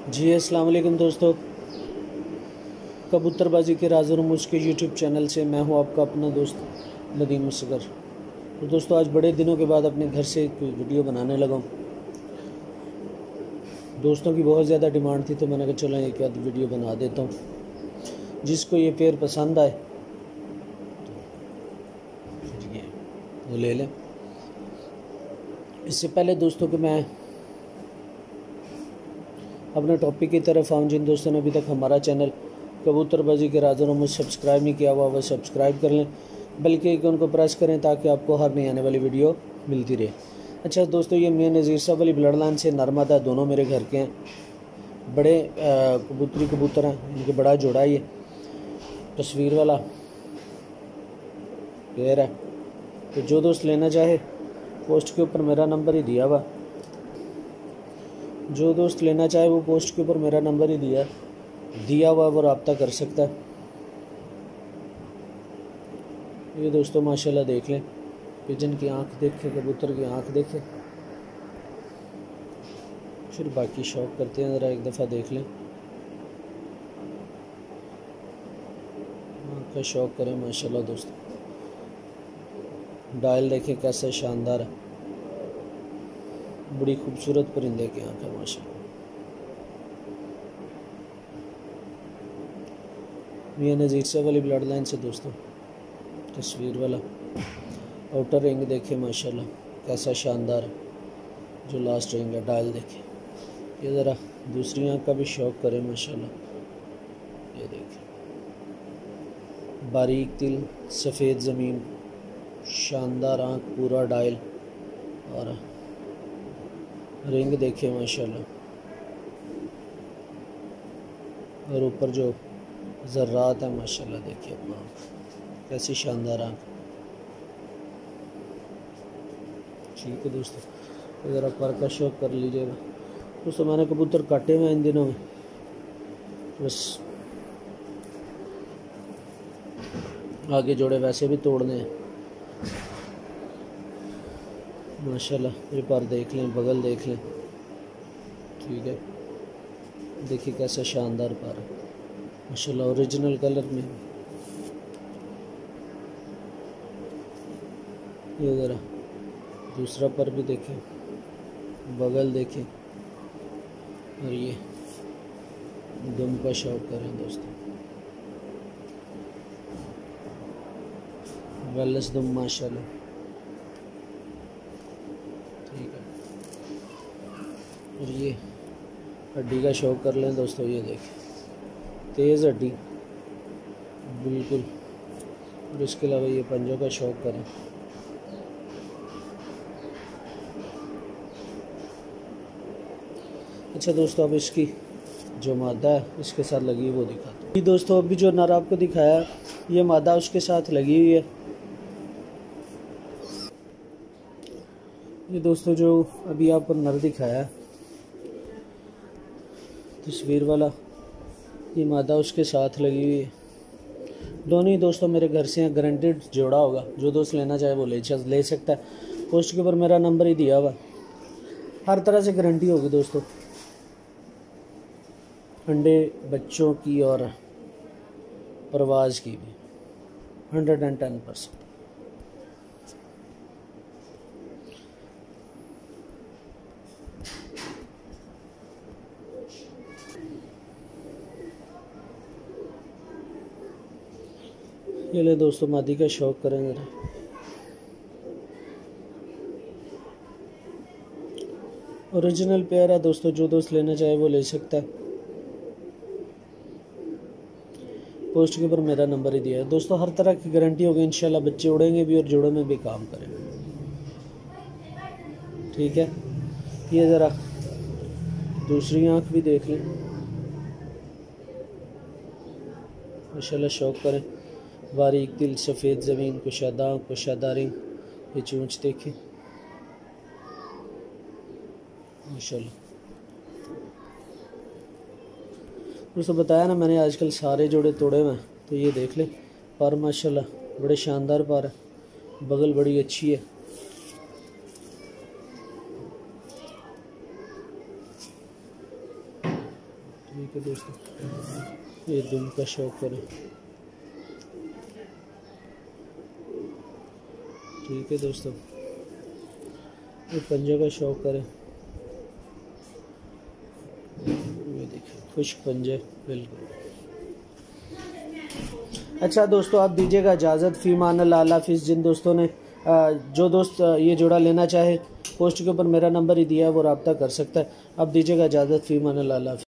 जी अस्सलाम वालेकुम दोस्तों, कबूतरबाजी के राज़ और मुझ के यूट्यूब चैनल से मैं हूं आपका अपना दोस्त नदीम असगर। तो दोस्तों, आज बड़े दिनों के बाद अपने घर से एक वीडियो बनाने लगा हूं। दोस्तों की बहुत ज़्यादा डिमांड थी तो मैंने कहा चलो एक आध वीडियो बना देता हूं। जिसको ये पेयर पसंद आए तो ये वो ले लें। इससे पहले दोस्तों कि मैं अपने टॉपिक की तरफ आऊँ, जिन दोस्तों ने अभी तक हमारा चैनल कबूतरबाजी के राज़ और मुझ सब्सक्राइब नहीं किया हुआ वह सब्सक्राइब कर लें, बल्कि आइकन को प्रेस करें ताकि आपको हर नई आने वाली वीडियो मिलती रहे। अच्छा दोस्तों, ये मियां नज़ीर साहब वाली ब्लड लाइन से नरमादा दोनों मेरे घर के हैं। बड़े कबूतर हैं, इनके बड़ा जोड़ा ये तस्वीर वाला पेयर है। तो जो दोस्त लेना चाहे पोस्ट के ऊपर मेरा नंबर ही दिया हुआ, जो दोस्त लेना चाहे वो पोस्ट के ऊपर मेरा नंबर ही दिया हुआ वो रब्ता कर सकता है। ये दोस्तों माशाल्लाह देख लें, पिजन की आंख देखे, कबूतर की आंख देखे, फिर बाकी शौक करते हैं। ज़रा एक दफ़ा देख लें, आँख का शौक करें। माशाल्लाह दोस्तों, डायल देखें कैसे शानदार है, बड़ी खूबसूरत परिंदे की आँख है माशाल्लाह। मियां नज़ीर साहब वाली ब्लड लाइन से दोस्तों तस्वीर वाला आउटर रिंग देखे माशाल्लाह कैसा शानदार है। जो लास्ट रिंग है डायल देखे, ये ज़रा दूसरी आँख का भी शौक करें माशाल्लाह। ये देखें, बारीक तिल, सफ़ेद ज़मीन, शानदार आँख, पूरा डायल और रिंग देखे माशाल्लाह। और ऊपर जो ज़र्रात है माशाल्लाह देखिए अपना आँख कैसी शानदार आँख। ठीक है दोस्तों, ज़रा पर का शौक कर लीजिएगा। दोस्तों मैंने कबूतर काटे हुए इन दिनों में, बस आगे जोड़े वैसे भी तोड़ने हैं माशाल्लाह। ये पर देख लें, बगल देख लें, ठीक है। देखिए कैसा शानदार पर है माशाल्लाह, ओरिजिनल कलर में। ये ज़रा दूसरा पर भी देखें, बगल देखें, और ये दुम का शौक करें दोस्तों। वेलस दुम माशाल्लाह, ठीक है। और ये हड्डी का शौक कर लें दोस्तों, ये देखें तेज़ हड्डी बिल्कुल। और इसके अलावा ये पंजों का शौक करें। अच्छा दोस्तों, अब इसकी जो मादा है इसके साथ लगी हुई वो दिखाता हूँ। दोस्तों अभी जो नर आपको दिखाया, ये मादा उसके साथ लगी हुई है। ये दोस्तों जो अभी आपको नर दिखाया तस्वीर वाला, ये मादा उसके साथ लगी हुई है। दोनों ही दोस्तों मेरे घर से हैं, गारंटेड जोड़ा होगा। जो दोस्त लेना चाहे वो ले सकता है। पोस्ट के ऊपर मेरा नंबर ही दिया हुआ, हर तरह से गारंटी होगी दोस्तों, अंडे बच्चों की और परवाज़ की भी 110%। ये ले दोस्तों, मादी का शौक करें ज़रा। ओरिजिनल पेयर है दोस्तों, जो दोस्त लेना चाहे वो ले सकता है। पोस्ट के ऊपर मेरा नंबर ही दिया है दोस्तों, हर तरह की गारंटी होगी इंशाल्लाह। बच्चे उड़ेंगे भी और जोड़ों में भी काम करेंगे, ठीक है। ये ज़रा दूसरी आँख भी देख लें माशाल्लाह, शौक करें। बारीक दिल, सफ़ेद ज़मीन, कुशादा रिंग, ये चूंच देखें माशाल्लाह। दोस्तों बताया ना मैंने, आजकल सारे जोड़े तोड़े हुए हैं। तो ये देख ले पर माशाल्लाह बड़े शानदार पर है, बगल बड़ी अच्छी है। ठीक है दोस्तों, ये दुम का शौक करें। ठीक है दोस्तों, ये पंजे का शौक करें। ये देखिए खुश्क पंजे बिल्कुल। अच्छा दोस्तों, आप दीजिएगा इजाज़त। फ़ी मान अल्लाह हाफ़िज़। जिन दोस्तों ने जो दोस्त ये जोड़ा लेना चाहे, पोस्ट के ऊपर मेरा नंबर ही दिया है, वो रब्ता कर सकता है। आप दीजिएगा इजाज़त। फ़ी मान अल्लाह हाफ़िज़।